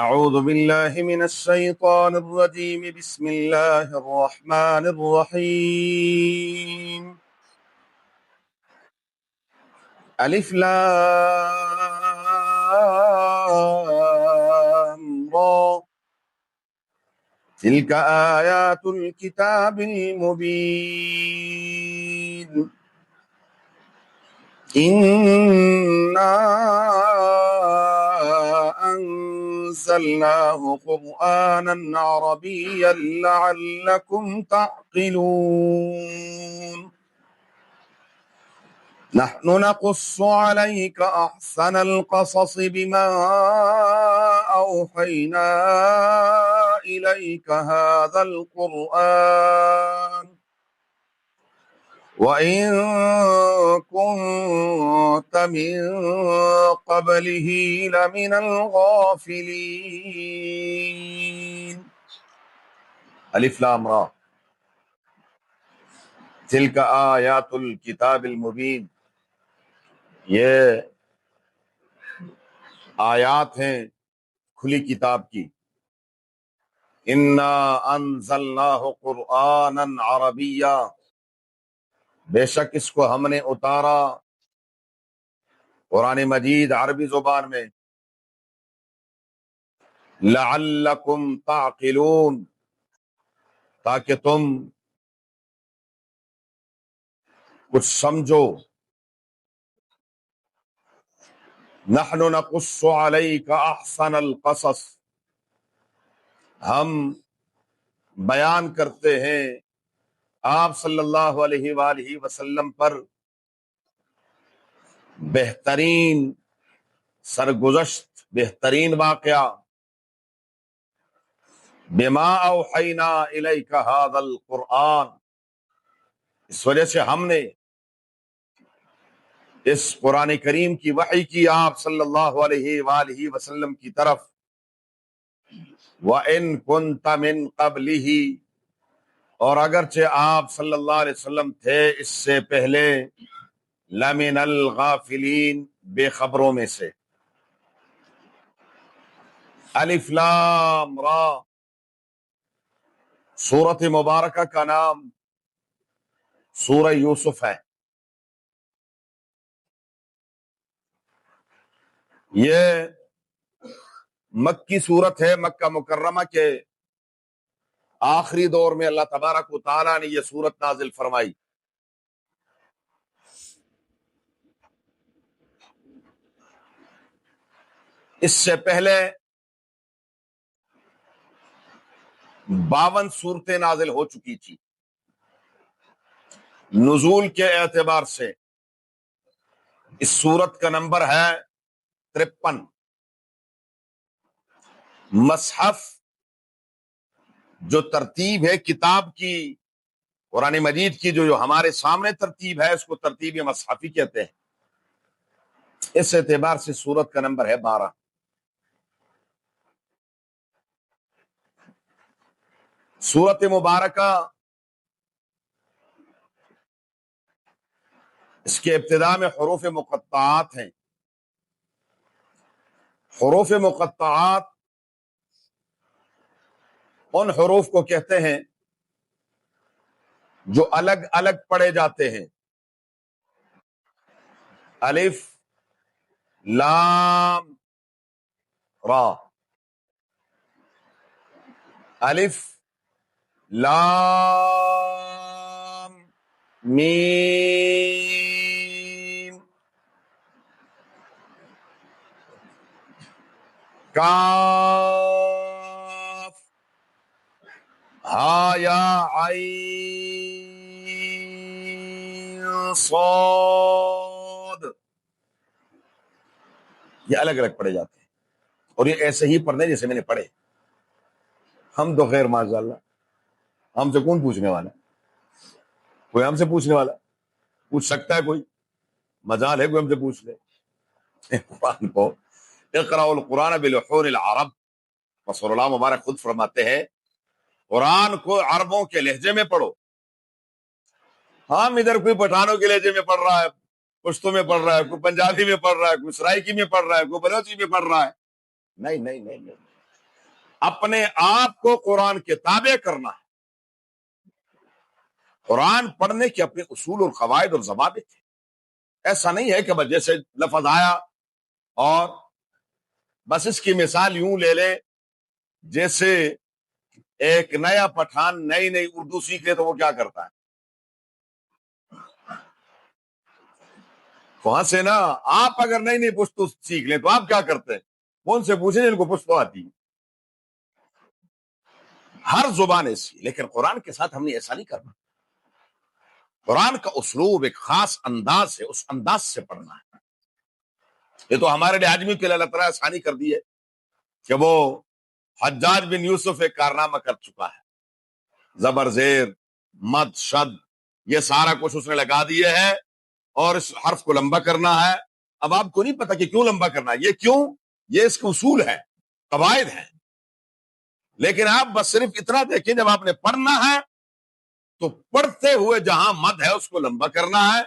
أعوذ بالله من الشيطان الرجيم بسم الله الرحمن الرحيم ألف لام را تلك آيات الكتاب المبين إنا أنزلناه قرآنا عربيا لعلكم تعقلون نحن نقص عليك أحسن القصص بما أوحينا إليك هذا القرآن وَإِن كُنتَ مِن قَبْلِهِ لَمِنَ الْغَافِلِينَ الف لام را تلک آیات الکتاب المبین، یہ آیات ہیں کھلی کتاب کی۔ انا انزلناہ قرآنا عربیا، بے شک اس کو ہم نے اتارا قرآن مجید عربی زبان میں، لعلکم تعقلون، تاکہ تم کچھ سمجھو۔ نحن نقص علیک احسن القصص، ہم بیان کرتے ہیں آپ صلی اللہ علیہ وآلہ وسلم پر بہترین سرگزشت، بہترین واقعہ، بما اوحینا الیک ھذا القرآن، اس وجہ سے ہم نے اس قرآن کریم کی وحی کی آپ صلی اللہ علیہ وآلہ وسلم کی طرف۔ وَإِن كُنتَ مِن قَبْلِهِ، اور اگرچہ آپ صلی اللہ علیہ وسلم تھے اس سے پہلے، لَمِنَ الْغَافِلِينَ، بے خبروں میں سے۔ الف لام را، سورۃ مبارکہ کا نام سورہ یوسف ہے۔ یہ مکی سورت ہے، مکہ مکرمہ کے آخری دور میں اللہ تبارک و تعالیٰ نے یہ سورت نازل فرمائی۔ اس سے پہلے 52 صورتیں نازل ہو چکی تھی۔ نزول کے اعتبار سے اس سورت کا نمبر ہے 53۔ مصحف جو ترتیب ہے کتاب کی، قرآن مجید کی جو ہمارے سامنے ترتیب ہے، اس کو ترتیب مصحفی کہتے ہیں۔ اس اعتبار سے سورت کا نمبر ہے 12۔ سورت مبارکہ اس کے ابتداء میں حروف مقطعات ہیں۔ حروف مقطعات ان حروف کو کہتے ہیں جو الگ الگ پڑھے جاتے ہیں۔ الف لام را، الف لام میم، کاف ہا یا عین صاد، یہ الگ الگ پڑھے جاتے ہیں، اور یہ ایسے ہی پڑھنے جیسے میں نے پڑھے۔ ہم تو خیر ماشاء اللہ، ہم سے کون پوچھنے والا؟ کوئی ہم سے پوچھنے والا پوچھ سکتا ہے؟ کوئی مجال ہے کوئی ہم سے پوچھ لے؟ قرآن کو اقرأ القرآن بلحون العرب، رسول اللہ مبارک خود فرماتے ہیں قرآن کو عربوں کے لہجے میں پڑھو۔ ہم ادھر کوئی پٹھانوں کے لہجے میں پڑھ رہا ہے، پشتو میں پڑھ رہا ہے، کوئی پنجابی میں پڑھ رہا ہے، کوئی سرائکی میں پڑھ رہا ہے، کوئی بلوچی میں پڑھ رہا ہے۔ نہیں نہیں نہیں نہیں، اپنے آپ کو قرآن کے تابع کرنا ہے. قرآن پڑھنے کے اپنے اصول اور قواعد اور ضوابط ہیں. ایسا نہیں ہے کہ بس جیسے لفظ آیا اور بس اس کی مثال یوں لے لیں جیسے ایک نیا پٹھان نئی نئی اردو سیکھ لے تو وہ کیا کرتا ہے؟ وہاں سے نا آپ اگر نئی نئی پشتو سیکھ لیں تو آپ کیا کرتے ہیں؟ کون سے پوچھیں جن کو پشتو آتی ہے؟ ہر زبان ایسی، لیکن قرآن کے ساتھ ہم نے ایسا نہیں کرنا. قرآن کا اسلوب ایک خاص انداز ہے، اس انداز سے پڑھنا ہے. یہ تو ہمارے لیے آدمی کے لیے اللہ تعالیٰ آسانی کر دی ہے کہ وہ حجاج بن یوسف ایک کارنامہ کر چکا ہے. زبر زیر مد شد یہ سارا کچھ اس نے لگا دیے ہے اور اس حرف کو لمبا کرنا ہے. اب آپ کو نہیں پتا کہ کیوں لمبا کرنا ہے، یہ کیوں، یہ اس کے اصول ہے، قواعد ہیں. لیکن آپ بس صرف اتنا دیکھیں جب آپ نے پڑھنا ہے تو پڑھتے ہوئے جہاں مد ہے اس کو لمبا کرنا ہے،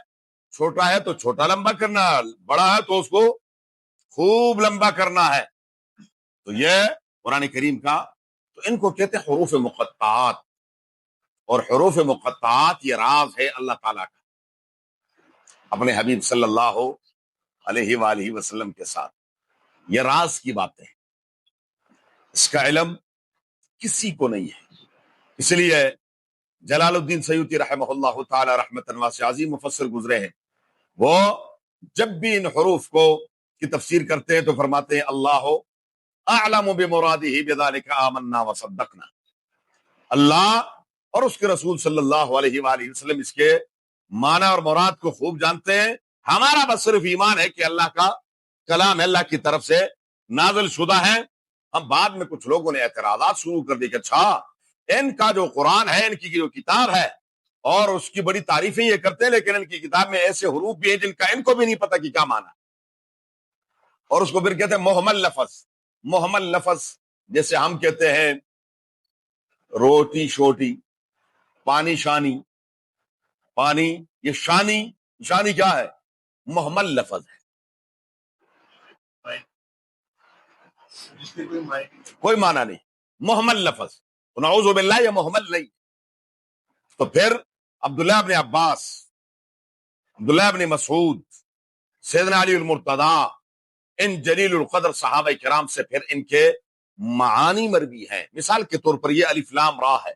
چھوٹا ہے تو چھوٹا لمبا کرنا ہے، بڑا ہے تو اس کو خوب لمبا کرنا ہے. تو یہ قرآن کریم کا، تو ان کو کہتے ہیں حروف مقطعات. اور حروف مقطعات یہ راز ہے اللہ تعالیٰ کا اپنے حبیب صلی اللہ علیہ وآلہ وسلم کے ساتھ. یہ راز کی باتیں ہیں، اس کا علم کسی کو نہیں ہے. اس لیے جلال الدین سیوطی رحمہ اللہ تعالی رحمتاً واسعہ عظیم مفسر گزرے ہیں، وہ جب بھی ان حروف کو کی تفسیر کرتے ہیں تو فرماتے ہیں اللہ اعلم بمرادہ بذلک آمنا وصدقنا. اللہ اور اس کے رسول صلی اللہ علیہ وآلہ وسلم اس کے معنی اور مراد کو خوب جانتے ہیں. ہمارا بس صرف ایمان ہے کہ اللہ کا کلام اللہ کی طرف سے نازل شدہ ہے. ہم بعد میں کچھ لوگوں نے اعتراضات شروع کر دی کہ اچھا ان کا جو قرآن ہے، ان کی جو کتاب ہے، اور اس کی بڑی تعریفیں یہ کرتے ہیں، لیکن ان کی کتاب میں ایسے حروف بھی ہیں جن کا ان کو بھی نہیں پتا کہ کیا معنی ہے. اور اس کو پھر کہتے ہیں محمل لفظ. محمل لفظ جیسے ہم کہتے ہیں روٹی شوٹی، پانی شانی. پانی یہ شانی، شانی کیا ہے؟ محمل لفظ ہے، کوئی معنی نہیں، محمل لفظ. نعوذ باللہ یہ محمل نہیں. تو پھر عبداللہ ابن عباس، عبداللہ ابن مسعود، سیدنا علی المرتضیٰ، ان جلیل القدر صحابہ کرام سے پھر ان کے معانی مروی ہیں. مثال کے طور پر یہ الف لام را ہے،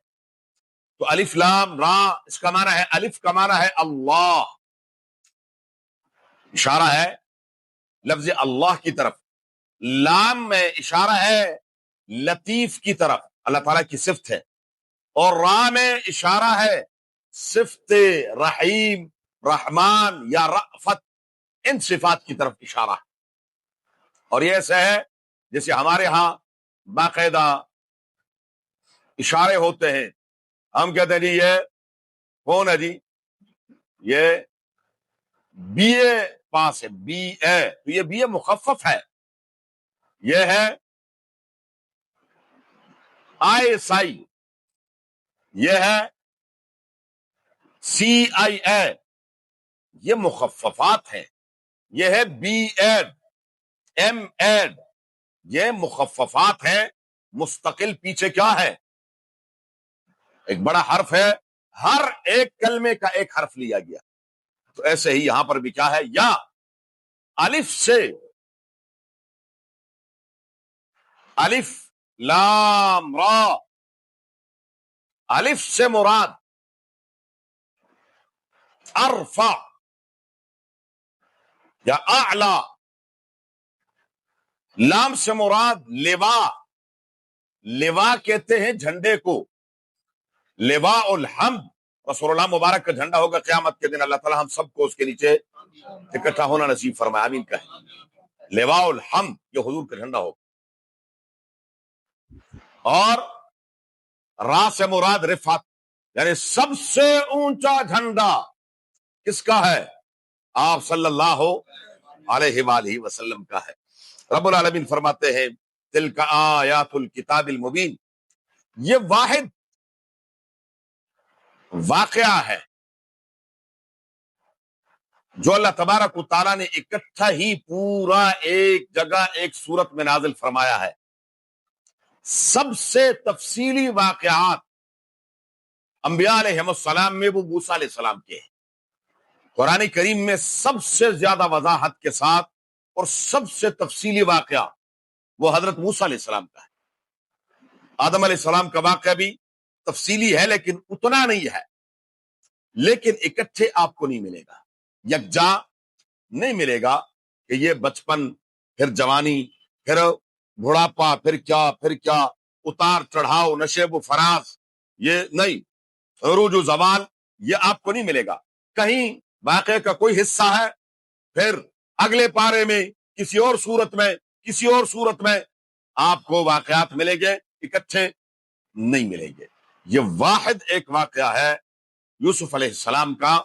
تو الف لام را اس کا معنی ہے، الف کا معنی ہے اللہ، اشارہ ہے لفظ اللہ کی طرف. لام میں اشارہ ہے لطیف کی طرف، اللہ تعالیٰ کی صفت ہے. اور را میں اشارہ ہے صفت رحیم، رحمان یا رأفت، ان صفات کی طرف اشارہ ہے. اور یہ ایسا ہے جیسے ہمارے ہاں باقاعدہ اشارے ہوتے ہیں. ہم کہتے ہیں جی یہ کون ہے، جی یہ بی اے پاس ہے، بی اے، تو یہ بی اے مخفف ہے. یہ ہے آئی سائی، یہ ہے سی آئی اے، یہ مخففات ہیں. یہ ہے بی ایڈ، ایم ایڈ، یہ مخففات ہیں. مستقل پیچھے کیا ہے؟ ایک بڑا حرف ہے، ہر ایک کلمے کا ایک حرف لیا گیا. تو ایسے ہی یہاں پر بھی کیا ہے، یا الف سے، الف لام را، الف سے مراد ارفع یا اعلی، لام سے مراد لوا. لوا کہتے ہیں جھنڈے کو، لواء الحمد. رسول اللہ مبارک کا جھنڈا ہوگا قیامت کے دن، اللہ تعالی ہم سب کو اس کے نیچے اکٹھا ہونا نصیب فرمائے، آمین کہیں. لواء الحمد یہ حضور کا جھنڈا ہوگا. اور را سے مراد رفعت، یعنی سب سے اونچا جھنڈا کس کا ہے؟ آپ صلی اللہ علیہ وآلہ وسلم کا ہے. رب العالمین فرماتے ہیں تلک آیات الکتاب المبین، یہ واحد واقعہ ہے جو اللہ تبارک و تعالیٰ نے اکٹھا ہی پورا ایک جگہ ایک صورت میں نازل فرمایا ہے. سب سے تفصیلی واقعات انبیاء علیہ السلام میں وہ موسیٰ علیہ السلام کے ہیں. قرآن کریم میں سب سے زیادہ وضاحت کے ساتھ اور سب سے تفصیلی واقعہ وہ حضرت موسیٰ علیہ السلام کا ہے. آدم علیہ السلام کا واقعہ بھی تفصیلی ہے لیکن اتنا نہیں ہے. لیکن اکٹھے آپ کو نہیں ملے گا، یکجا نہیں ملے گا کہ یہ بچپن، پھر جوانی، پھر بڑھاپا، پھر کیا اتار چڑھاؤ، نشیب و فراز، یہ نہیں، عروج و زوال، یہ آپ کو نہیں ملے گا. کہیں واقعے کا کوئی حصہ ہے، پھر اگلے پارے میں کسی اور صورت میں آپ کو واقعات ملیں گے، اکٹھے نہیں ملیں گے. یہ واحد ایک واقعہ ہے یوسف علیہ السلام کا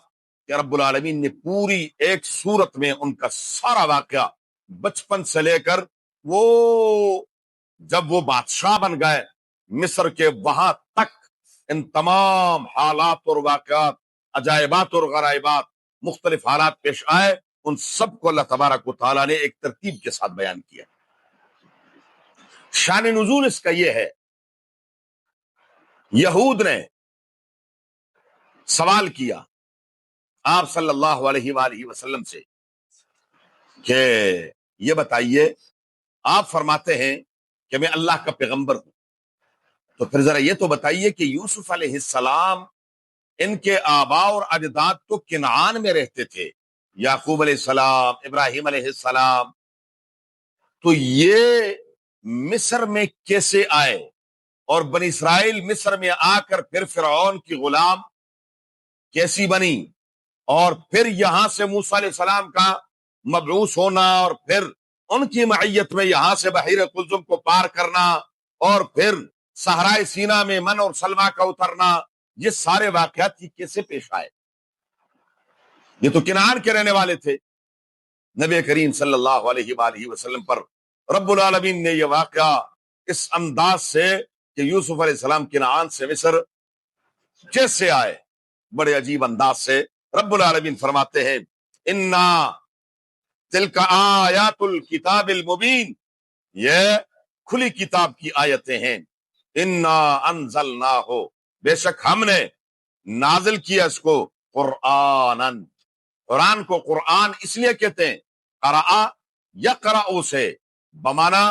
کہ رب العالمین نے پوری ایک صورت میں ان کا سارا واقعہ بچپن سے لے کر وہ جب وہ بادشاہ بن گئے مصر کے، وہاں تک ان تمام حالات اور واقعات، عجائبات اور غرائبات، مختلف حالات پیش آئے، ان سب کو اللہ تبارک و تعالیٰ نے ایک ترتیب کے ساتھ بیان کیا. شان نزول اس کا یہ ہے، یہود نے سوال کیا آپ صلی اللہ علیہ وآلہ وسلم سے کہ یہ بتائیے، آپ فرماتے ہیں کہ میں اللہ کا پیغمبر ہوں، تو پھر ذرا یہ تو بتائیے کہ یوسف علیہ السلام ان کے آباء اور اجداد تو کنعان میں رہتے تھے، یعقوب علیہ السلام، ابراہیم علیہ السلام، تو یہ مصر میں کیسے آئے؟ اور بنی اسرائیل مصر میں آ کر پھر فرعون کی غلام کیسی بنی؟ اور پھر یہاں سے موسیٰ علیہ السلام کا مبعوث ہونا، اور پھر ان کی معیت میں یہاں سے بحیرہ قلزم کو پار کرنا، اور پھر صحرائے سینا میں من اور سلمہ کا اترنا، یہ سارے واقعات کی کیسے پیش آئے؟ یہ تو کنعان کے رہنے والے تھے. نبی کریم صلی اللہ علیہ وآلہ وسلم پر رب العالمین نے یہ واقعہ اس انداز سے کہ یوسف علیہ السلام کنعان سے مصر کیسے آئے، بڑے عجیب انداز سے رب العالمین فرماتے ہیں انا تلک آیات الکتاب المبین، یہ کھلی کتاب کی آیتیں ہیں. انا انزلناہ، بے شک ہم نے نازل کیا اس کو، قرآنن، قرآن کو قرآن اس لیے کہتے ہیں، قرأ یقرأ سے بمانا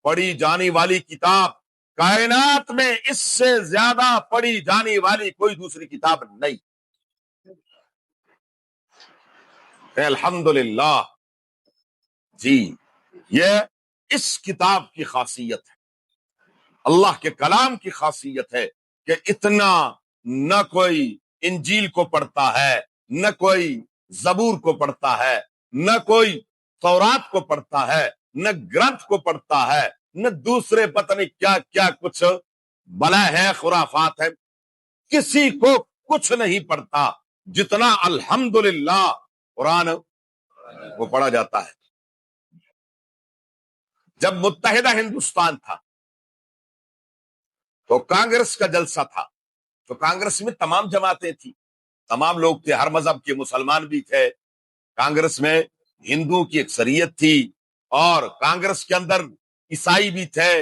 پڑھی جانے والی کتاب. کائنات میں اس سے زیادہ پڑھی جانے والی کوئی دوسری کتاب نہیں. الحمدللہ جی، یہ اس کتاب کی خاصیت ہے، اللہ کے کلام کی خاصیت ہے کہ اتنا نہ کوئی انجیل کو پڑھتا ہے، نہ کوئی زبور کو پڑھتا ہے، نہ کوئی تورات کو پڑھتا ہے، نہ گرنتھ کو پڑھتا ہے، نہ دوسرے پتہ نہیں کیا کیا کچھ بلا ہے، خرافات ہے، کسی کو کچھ نہیں پڑھتا جتنا الحمدللہ قرآن وہ پڑھا جاتا ہے. جب متحدہ ہندوستان تھا تو کانگریس کا جلسہ تھا، تو کانگریس میں تمام جماعتیں تھیں، تمام لوگ تھے، ہر مذہب کے مسلمان بھی تھے. کانگریس میں ہندوؤں کی اکثریت تھی، اور کانگریس کے اندر عیسائی بھی تھے،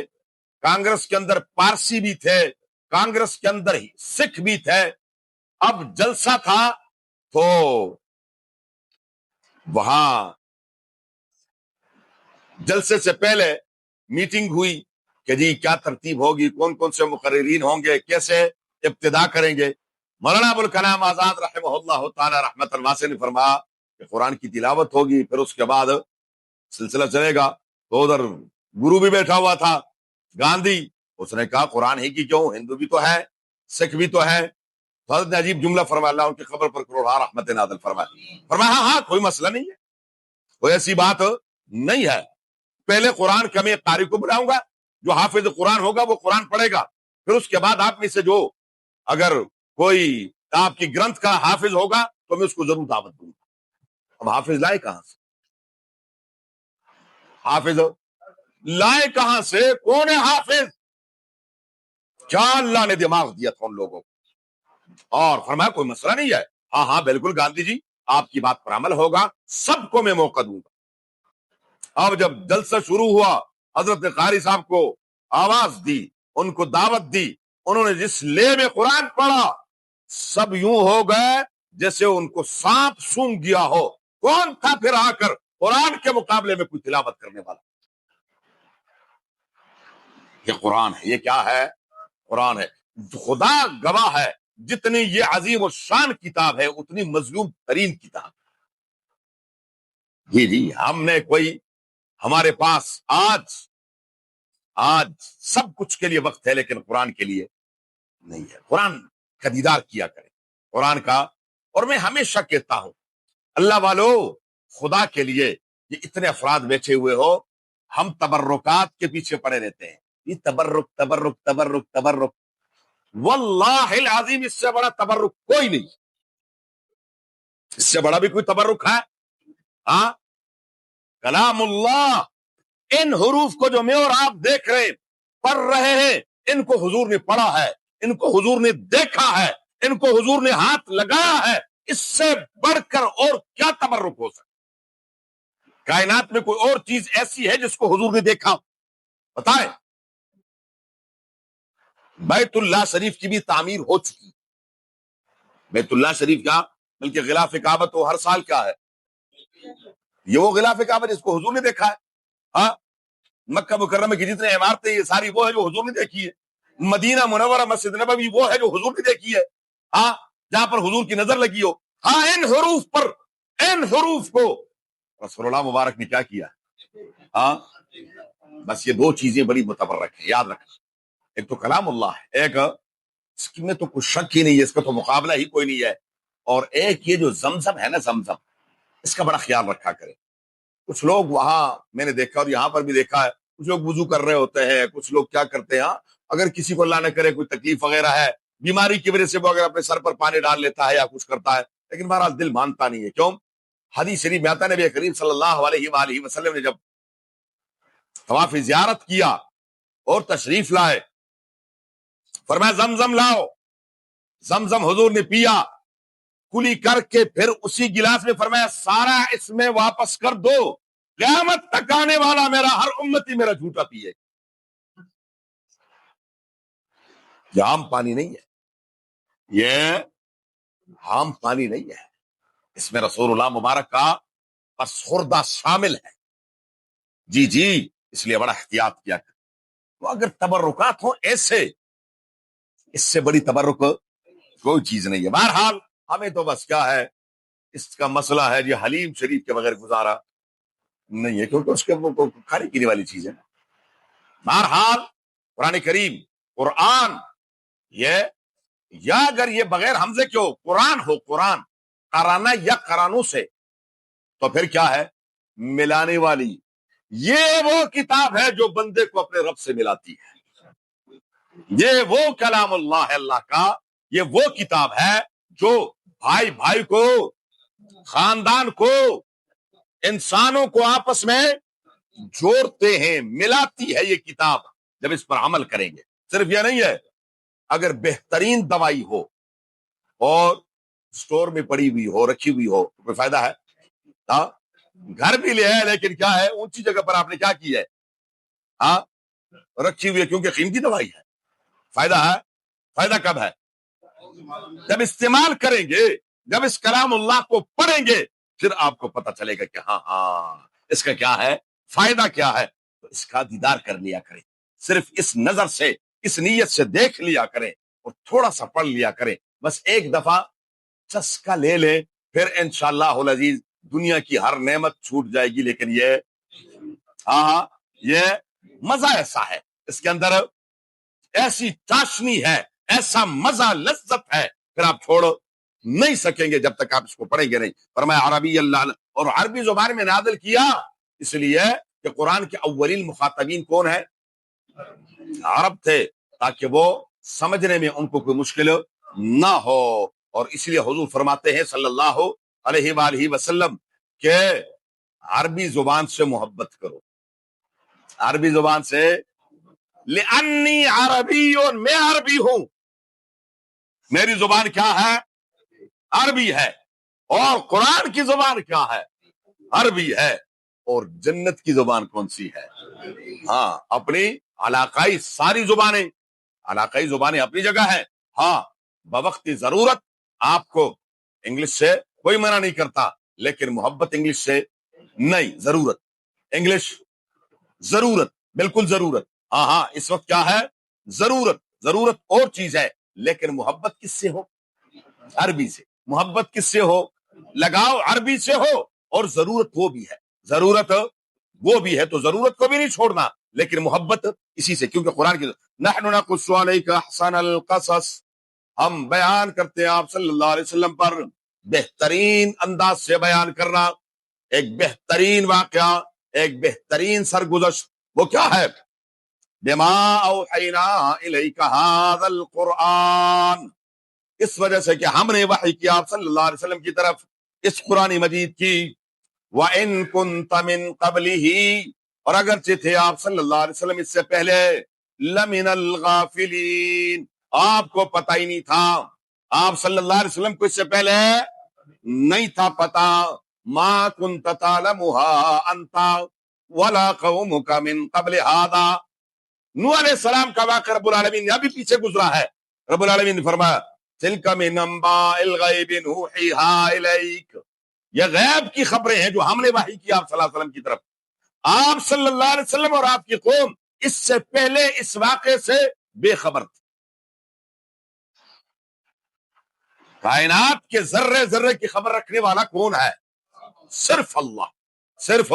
کانگریس کے اندر پارسی بھی تھے، کانگریس کے اندر ہی سکھ بھی تھے. اب جلسہ تھا تو وہاں جلسے سے پہلے میٹنگ ہوئی کہ جی کیا ترتیب ہوگی، کون کون سے مقررین ہوں گے، کیسے ابتدا کریں گے. مولانا ابوالکلام آزاد رحمہ اللہ تعالی رحمت واسعہ نے فرمایا کہ قرآن کی تلاوت ہوگی، پھر اس کے بعد سلسلہ چلے گا. تو ادھر گرو بھی بیٹھا ہوا تھا گاندھی، اس نے کہا قرآن ہی کی کیوں، ہندو بھی تو ہے، سکھ بھی تو ہے. حضرت نے عجیب جملہ فرمایا، اللہ ان کی خبر پر کروڑا رحمت نازل فرمایا ہاں کوئی مسئلہ نہیں ہے، کوئی ایسی بات نہیں ہے. پہلے قرآن کا میں قاری کو بلاؤں گا، جو حافظ قرآن ہوگا وہ قرآن پڑھے گا، پھر اس کے بعد آپ میں سے جو اگر کوئی آپ کی گرنتھ کا حافظ ہوگا تو میں اس کو ضرور دعوت دوں گا. اب حافظ لائے کہاں سے، حافظ لائے کہاں سے، کون ہے حافظ؟ کیا اللہ نے دماغ دیا تھا ان لوگوں کو. اور فرمایا کوئی مسئلہ نہیں ہے، ہاں ہاں بالکل گاندھی جی آپ کی بات پر عمل ہوگا، سب کو میں موقع دوں گا. اب جب جلسہ شروع ہوا، حضرت قاری صاحب کو آواز دی, ان کو دعوت دی, انہوں نے جس لے میں قرآن پڑھا, سب یوں ہو گئے جیسے ان کو سانپ سونگ گیا ہو. کون تھا پھر آ کر قرآن کے مقابلے میں کوئی تلاوت کرنے والا؟ یہ قرآن ہے. یہ کیا ہے؟ قرآن ہے. خدا گواہ ہے, جتنی یہ عظیم و شان کتاب ہے اتنی مظلوم ترین کتاب. جی ہم نے کوئی, ہمارے پاس آج سب کچھ کے لیے وقت ہے, لیکن قرآن کے لیے نہیں ہے. قرآن کا دیدار کیا کرے قرآن کا. اور میں ہمیشہ کہتا ہوں, اللہ والو, خدا کے لیے یہ اتنے افراد بیٹھے ہوئے ہو, ہم تبرکات کے پیچھے پڑے رہتے ہیں. یہ تبرک تبرک تبرک تبرک, واللہ العظیم اس سے بڑا تبرک کوئی نہیں. اس سے بڑا بھی کوئی تبرک ہے؟ ہاں, کلام اللہ, ان حروف کو جو میں اور آپ دیکھ رہے پڑھ رہے ہیں, ان کو حضور نے پڑھا ہے, ان کو حضور نے دیکھا ہے, ان کو حضور نے ہاتھ لگایا ہے. اس سے بڑھ کر اور کیا تبرک ہو سکتا؟ کائنات میں کوئی اور چیز ایسی ہے جس کو حضور نے دیکھا؟ بتائیں. بیت اللہ شریف کی بھی تعمیر ہو چکی. بیت اللہ شریف کا, بلکہ غلاف کعبہ تو ہر سال کیا ہے, یہ وہ غلاف کعبہ جس کو حضور نے دیکھا ہے. ہاں, مکہ مکرمہ کی جتنے عمارتیں یہ ساری وہ ہے جو حضور نے دیکھی ہے. مدینہ منورہ مسجد نبوی وہ ہے جو حضور نے دیکھی ہے. ہاں, جہاں پر حضور کی نظر لگی ہو. ہاں, ان حروف پر, ان حروف کو رسول اللہ مبارک نے کیا کیا؟ ہاں, بس یہ دو چیزیں بڑی متبرک ہیں, یاد رکھنا. ایک تو کلام اللہ ہے, ایک اس میں تو کوئی شک ہی نہیں ہے, اس کا تو مقابلہ ہی کوئی نہیں ہے. اور ایک یہ جو زمزم ہے نا, زمزم, اس کا بڑا خیال رکھا کرے. کچھ لوگ وہاں میں نے دیکھا اور یہاں پر بھی دیکھا ہے, کچھ لوگ وضو کر رہے ہوتے ہیں, کچھ لوگ کیا کرتے ہیں, اگر کسی کو اللہ نہ کرے کوئی تکلیف وغیرہ ہے, بیماری کی وجہ سے وہ اگر اپنے سر پر پانی ڈال لیتا ہے یا کچھ کرتا ہے, لیکن بہرحال دل مانتا نہیں ہے. کیوں؟ حدیث شریف میں آتا ہے, نبی کریم صلی اللہ علیہ وآلہ وسلم نے جب طواف زیارت کیا اور تشریف لائے, فرمایا زمزم لاؤ. زمزم حضور نے پیا, کلی کر کے پھر اسی گلاس میں فرمایا سارا اس میں واپس کر دو, قیامت تک آنے والا میرا ہر امتی میرا جھوٹا پیے. یہ عام پانی نہیں ہے, یہ عام پانی نہیں ہے, اس میں رسول اللہ مبارک کا پسخوردہ شامل ہے. جی, اس لیے بڑا احتیاط کیا کریں. تو اگر تبرکات ہوں ایسے, اس سے بڑی تبرک کوئی چیز نہیں ہے. بہرحال ہمیں تو بس کیا ہے, اس کا مسئلہ ہے جی حلیم شریف کے بغیر گزارا نہیں ہے, کیونکہ اس کے وہ کھانے پینے والی چیز ہے. بہرحال قرآن کریم, قرآن یہ, یا اگر یہ بغیر حمزے کے ہو, قرآن ہو, قرآن قرانہ یا قرانوں سے, تو پھر کیا ہے, ملانے والی. یہ وہ کتاب ہے جو بندے کو اپنے رب سے ملاتی ہے. یہ وہ کلام اللہ ہے, اللہ کا یہ وہ کتاب ہے جو بھائی بھائی کو, خاندان کو, انسانوں کو آپس میں جوڑتے ہیں, ملاتی ہے یہ کتاب جب اس پر عمل کریں گے. صرف یہ نہیں ہے, اگر بہترین دوائی ہو اور سٹور میں پڑی ہوئی ہو, رکھی ہوئی ہو, تو کوئی فائدہ ہے؟ ہاں, گھر بھی لے ہے لیکن کیا ہے, اونچی جگہ پر آپ نے کیا کی ہے, ہاں, رکھی ہوئی ہے, کیونکہ قیمتی دوائی ہے. فائدہ ہے؟ فائدہ کب ہے؟ جب استعمال کریں گے, جب اس کلام اللہ کو پڑھیں گے, پھر آپ کو پتہ چلے گا کہ ہاں اس کا کیا ہے, فائدہ کیا ہے. تو اس کا دیدار کر لیا کریں, صرف اس نظر سے, اس نیت سے دیکھ لیا کریں اور تھوڑا سا پڑھ لیا کریں. بس ایک دفعہ چسکا لے لیں, پھر انشاءاللہ العزیز دنیا کی ہر نعمت چھوٹ جائے گی. لیکن یہ یہ مزہ ایسا ہے, اس کے اندر ایسی چاشنی ہے, ایسا مزہ لذت ہے, پھر آپ چھوڑ نہیں سکیں گے جب تک آپ اس کو پڑھیں گے نہیں. فرمایا عربی اللہ, اور عربی زبان میں نازل کیا اس لیے کہ قرآن کے اولین مخاطبین کون ہیں؟ عرب تھے, تاکہ وہ سمجھنے میں ان کو کوئی مشکل نہ ہو. اور اس لیے حضور فرماتے ہیں صلی اللہ علیہ وآلہ وسلم کہ عربی زبان سے محبت کرو, عربی زبان سے, لأنی عربی, میں عربی ہوں, میری زبان کیا ہے, عربی ہے. اور قرآن کی زبان کیا ہے, عربی ہے. اور جنت کی زبان کون سی ہے؟ ہاں, اپنی علاقائی ساری زبانیں، علاقائی زبانیں اپنی جگہ ہیں، ہاں بوقت ضرورت آپ کو انگلش سے کوئی منع نہیں کرتا، لیکن محبت انگلش سے نہیں، ضرورت انگلش، ضرورت بالکل ضرورت، ہاں اس وقت کیا ہے، ضرورت، ضرورت اور چیز ہے، لیکن محبت کس سے ہو، عربی سے، محبت کس سے ہو، لگاؤ عربی سے ہو، اور ضرورت وہ بھی ہے، ضرورت وہ بھی ہے، تو ضرورت کو بھی نہیں چھوڑنا، لیکن محبت اسی سے، کیونکہ قرآن کی نحن نقص علیک احسن القصص، ہم بیان کرتے ہیں آپ صلی اللہ علیہ وسلم پر بہترین انداز سے بیان کرنا، ایک بہترین واقعہ، ایک بہترین سرگزشت، وہ کیا ہے، بما اوحینا الیک ھذا القرآن، اس وجہ سے کہ ہم نے وحی کیا آپ صلی اللہ علیہ وسلم کی طرف اس قرآن مجید کی، وَإِن كُنْتَ مِن قَبْلِهِ، اور اگرچہ تھے آپ صلی اللہ علیہ وسلم اس سے پہلے، لَمِنَ الْغَافِلِينَ، آپ کو پتہ ہی نہیں تھا، آپ صلی اللہ علیہ وسلم کو اس سے پہلے نہیں تھا پتا، مَا كُنْتَ تَعْلَمُهَا أَنْتَ وَلَا قَوْمُكَ مِن قَبْلِ هَذَا، نوح علیہ السلام کا واقعہ رب العالمین نے ابھی پیچھے گزرا ہے، رب العالمین نے فرمایا تِلْكَ مِنْ أَنْبَاءِ الْغَيْبِ نُوحِيهَا إِلَيْكَ، یہ غیب کی خبریں ہیں جو ہم نے وحی کی آپ صلی اللہ علیہ وسلم کی طرف، آپ صلی اللہ علیہ وسلم اور آپ کی قوم اس سے پہلے اس واقعے سے بے خبر تھی، کائنات کے ذرے ذرے کی خبر رکھنے والا کون ہے، صرف اللہ، صرف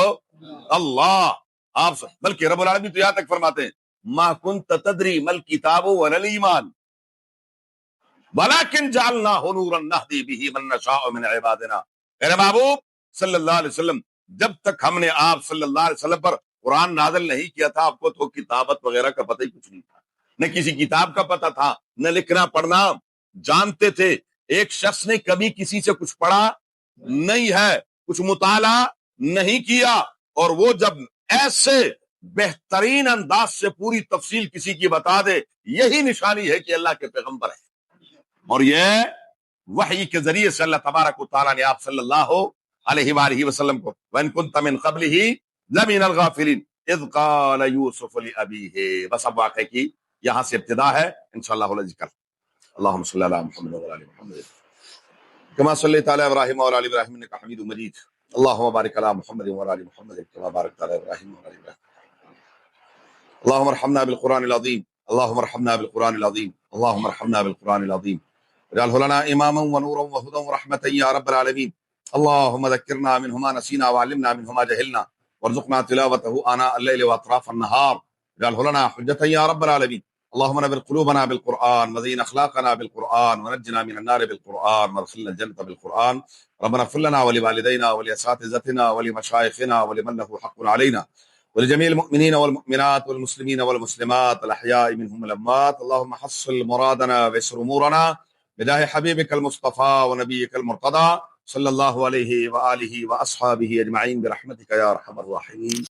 اللہ، آپ بلکہ رب العالمین تو یہاں تک فرماتے ہیں ما كنت تدری ما الکتاب ولا الایمان ولكن جعلناه نورا نهدی به من نشاء من عبادنا، میرے محبوب صلی اللہ علیہ وسلم، جب تک ہم نے آپ صلی اللہ علیہ وسلم پر قرآن نازل نہیں کیا تھا، آپ کو تو کتابت وغیرہ کا پتہ ہی کچھ نہیں تھا، نہ کسی کتاب کا پتہ تھا، نہ لکھنا پڑھنا جانتے تھے، ایک شخص نے کبھی کسی سے کچھ پڑھا نہیں ہے، کچھ مطالعہ نہیں کیا، اور وہ جب ایسے بہترین انداز سے پوری تفصیل کسی کی بتا دے، یہی نشانی ہے کہ اللہ کے پیغمبر ہے، اور یہ وحی کے ذریعے سے اللہ تبارک و تعالیٰ نے آپ صلی اللہ علیہ وآلہ وسلم کو وَإِن كُنْتَ مِن قَبْلِهِ لَمِنَ الْغَافِلِينَ إِذْ قَالَ يُوسُفُ لِأَبِيهِ، بس اب واقعے کی یہاں سے ابتدا ہے، انشاءاللہ ذکر، اللہم صلی علی محمد وعلی آل محمد كما صلیت علی ابراہیم وعلی آل ابراہیم انک حمید مجید، اللہم بارک علی محمد وعلی آل محمد كما بارکت علی ابراہیم وعلی آل ابراہیم، اللہم ارحمنا بالقرآن العظیم، اللہم ارحمنا بالقرآن العظیم، اللہم ارحمنا بالقرآن العظیم، اجعله لنا اماما ونورا وهدى ورحمة يا رب العالمين، اللهم ذكرنا منه ما نسينا وعلمنا منه ما جهلنا وارزقنا تلاوته آناء الليل واطراف النهار، اجعله لنا حجة يا رب العالمين، اللهم نبر قلوبنا بالقرآن وزين اخلاقنا بالقرآن ونجنا من النار بالقرآن وادخلنا الجنة بالقرآن، ربنا اغفر لنا ولوالدينا ولأساتذتنا ولمشايخنا ولمن له حق علينا ولجميع المؤمنين والمؤمنات والمسلمين والمسلمات الأحياء منهم الأموات، اللهم حصل مرادنا ويسر أمورنا بجاه حبيبك المصطفى ونبيك المرتضى صلى الله عليه وآله وأصحابه أجمعين برحمتك يا أرحم الراحمين.